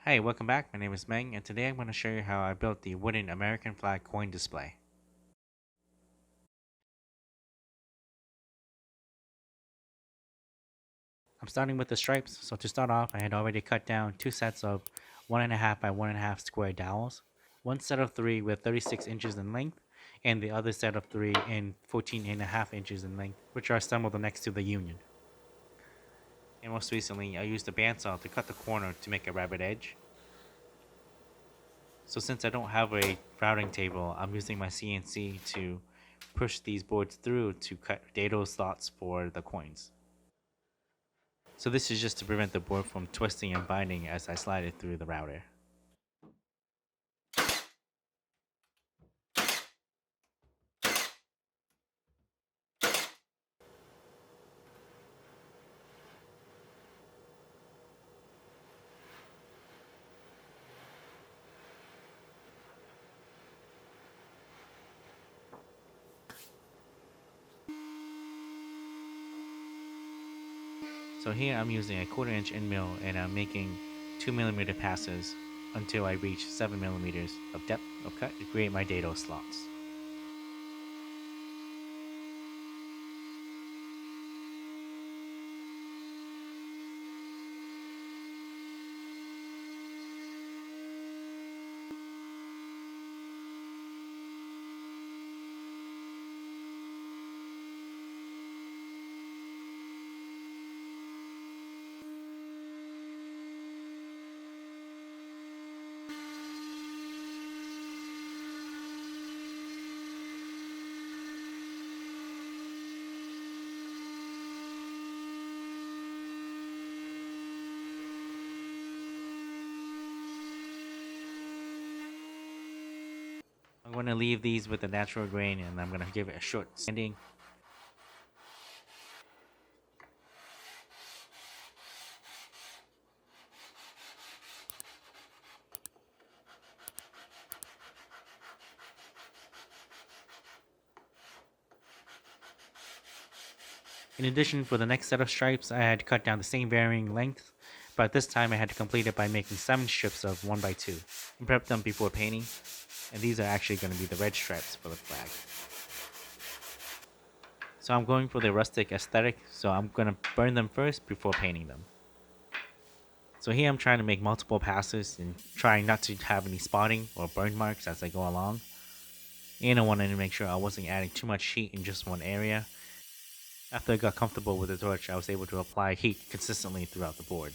Hey, welcome back. My name is Meng, and today I'm going to show you how I built the wooden American flag coin display. I'm starting with the stripes, so to start off, I had already cut down two sets of 1.5 by 1.5 square dowels, one set of three with 36 inches in length, and the other set of three in 14.5 inches in length, which are assembled next to the union. And most recently, I used a bandsaw to cut the corner to make a rabbit edge. So since I don't have a routing table, I'm using my CNC to push these boards through to cut dado slots for the coins. So this is just to prevent the board from twisting and binding as I slide it through the router. So here I'm using a 1/4 inch end mill and I'm making 2mm passes until I reach 7mm of depth of cut to create my dado slots. I'm going to leave these with the natural grain and I'm going to give it a short sanding. In addition, for the next set of stripes, I had cut down the same varying length, but this time I had to complete it by making 7 strips of 1x2 and prep them before painting, and these are actually going to be the red stripes for the flag. So I'm going for the rustic aesthetic, so I'm going to burn them first before painting them. So here I'm trying to make multiple passes and trying not to have any spotting or burn marks as I go along. And I wanted to make sure I wasn't adding too much heat in just one area. After I got comfortable with the torch, I was able to apply heat consistently throughout the board.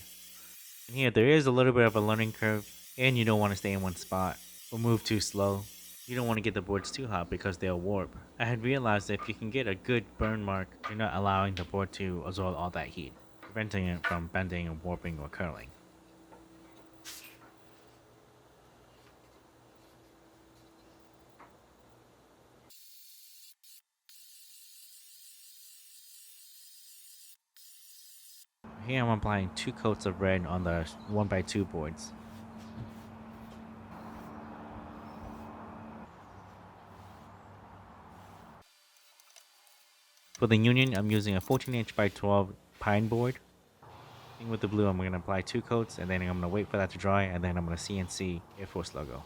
And here there is a little bit of a learning curve, and you don't want to stay in one spot or move too slow. You don't want to get the boards too hot because they'll warp. I had realized that if you can get a good burn mark, you're not allowing the board to absorb all that heat, preventing it from bending and warping or curling. Here I'm applying 2 coats of red on the 1x2 boards. For the union, I'm using a 14-inch by 12 pine board. And with the blue, I'm going to apply 2 coats, and then I'm going to wait for that to dry, and then I'm going to CNC Air Force logo.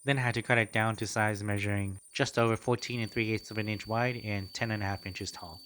Then I had to cut it down to size measuring just over 14 3/8 of an inch wide and 10.5 inches tall.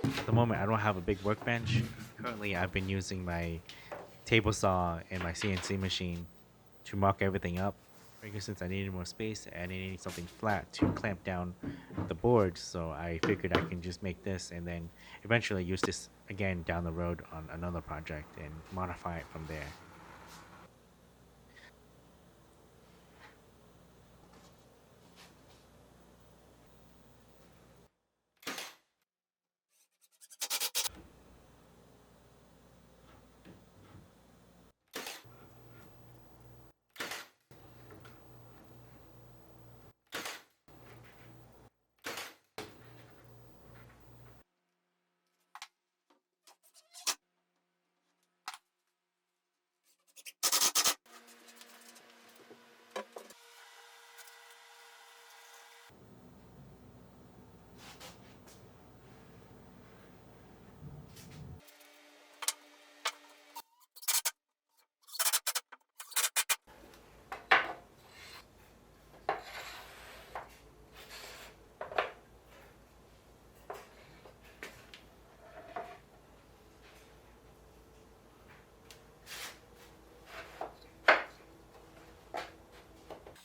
At the moment, I don't have a big workbench. Currently, I've been using my table saw and my CNC machine to mark everything up. Because since I needed more space and I needed something flat to clamp down the board, so I figured I can just make this and then eventually use this again down the road on another project and modify it from there.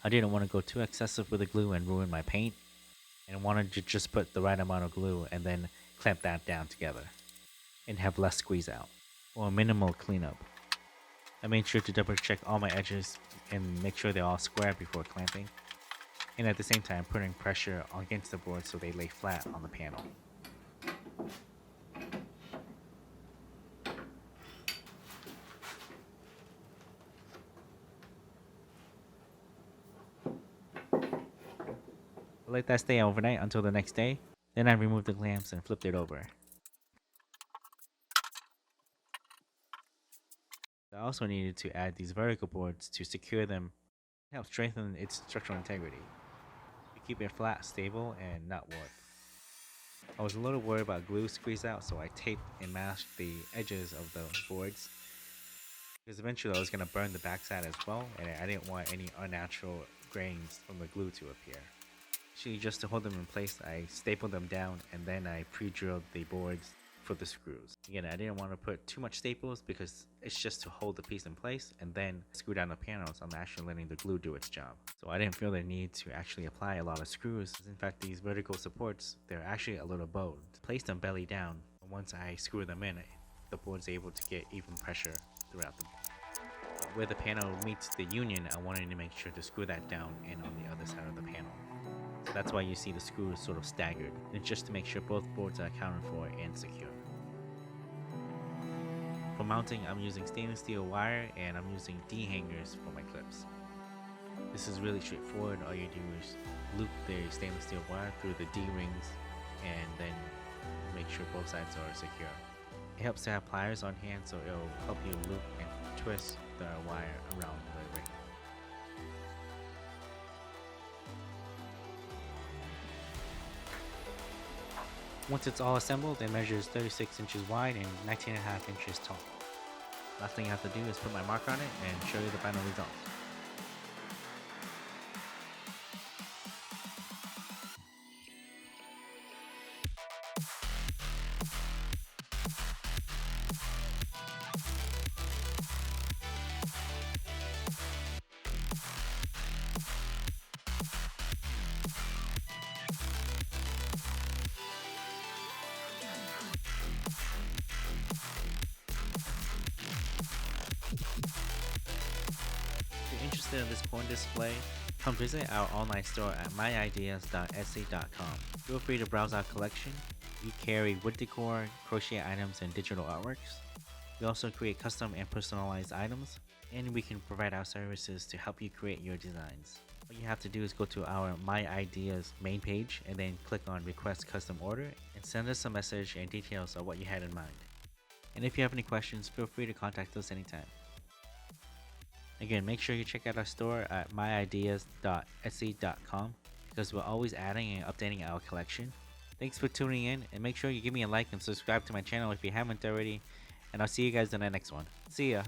I didn't want to go too excessive with the glue and ruin my paint, and wanted to just put the right amount of glue and then clamp that down together and have less squeeze out or minimal cleanup. I made sure to double check all my edges and make sure they're all square before clamping, and at the same time putting pressure against the board so they lay flat on the panel. I let that stay overnight until the next day, then I removed the clamps and flipped it over. I also needed to add these vertical boards to secure them and help strengthen its structural integrity, to keep it flat, stable, and not warped. I was a little worried about glue squeeze out, so I taped and masked the edges of the boards, because eventually I was going to burn the backside as well, and I didn't want any unnatural grains from the glue to appear. Actually, just to hold them in place, I stapled them down and then I pre-drilled the boards for the screws. Again, I didn't want to put too much staples because it's just to hold the piece in place and then screw down the panels. I'm actually letting the glue do its job. So I didn't feel the need to actually apply a lot of screws. In fact, these vertical supports, they're actually a little bowed. Place them belly down. Once I screw them in, the board's able to get even pressure throughout the board. Where the panel meets the union, I wanted to make sure to screw that down in on the other side of the panel. So that's why you see the screws sort of staggered. It's just to make sure both boards are accounted for and secure. For mounting, I'm using stainless steel wire and I'm using D-hangers for my clips. This is really straightforward. All you do is loop the stainless steel wire through the D-rings and then make sure both sides are secure. It helps to have pliers on hand, so it'll help you loop and twist the wire around the ring. Once it's all assembled, it measures 36 inches wide and 19.5 inches tall. Last thing I have to do is put my mark on it and show you the final results. If you're interested in this CoinDisplay, come visit our online store at myideas.etsy.com. Feel free to browse our collection. We carry wood decor, crochet items, and digital artworks. We also create custom and personalized items, and we can provide our services to help you create your designs. All you have to do is go to our My Ideas main page and then click on Request Custom Order and send us a message and details of what you had in mind. And if you have any questions, feel free to contact us anytime. Again, make sure you check out our store at myideas.etsy.com because we're always adding and updating our collection. Thanks for tuning in, and make sure you give me a like and subscribe to my channel if you haven't already, and I'll see you guys in the next one. See ya!